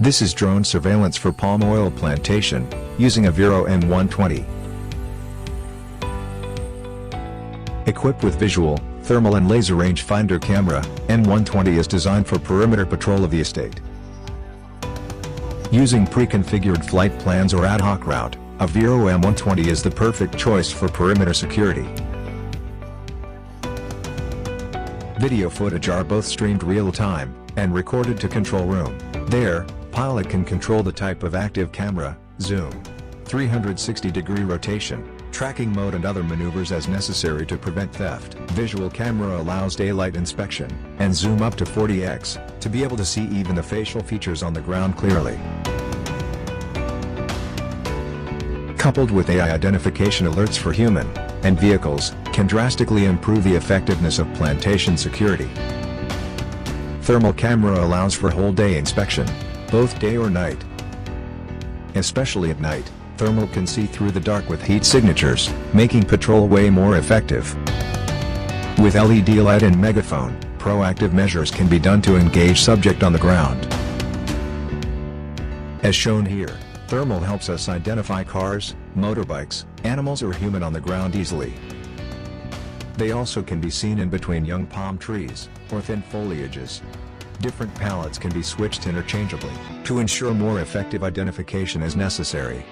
This is drone surveillance for palm oil plantation, using Aviro M120. Equipped with visual, thermal and laser rangefinder camera, M120 is designed for perimeter patrol of the estate. Using pre-configured flight plans or ad hoc route, Aviro M120 is the perfect choice for perimeter security. Video footage are both streamed real-time, and recorded to control room. There, pilot can control the type of active camera, zoom, 360-degree rotation, tracking mode and other maneuvers as necessary to prevent theft. Visual camera allows daylight inspection, and zoom up to 40x, to be able to see even the facial features on the ground clearly. Coupled with AI identification alerts for human and vehicles, can drastically improve the effectiveness of plantation security. Thermal camera allows for whole-day inspection, both day or night. Especially at night, thermal can see through the dark with heat signatures, making patrol way more effective. With LED light and megaphone, proactive measures can be done to engage subject on the ground. As shown here, thermal helps us identify cars, motorbikes, animals or human on the ground easily. They also can be seen in between young palm trees, or thin foliages. Different palettes can be switched interchangeably, to ensure more effective identification as necessary.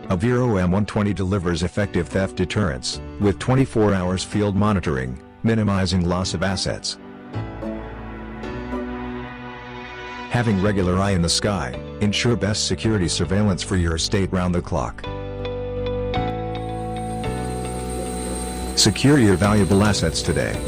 Aviro M120 delivers effective theft deterrence, with 24 hours field monitoring, minimizing loss of assets. Having regular eye in the sky, ensure best security surveillance for your estate round the clock. Secure your valuable assets today.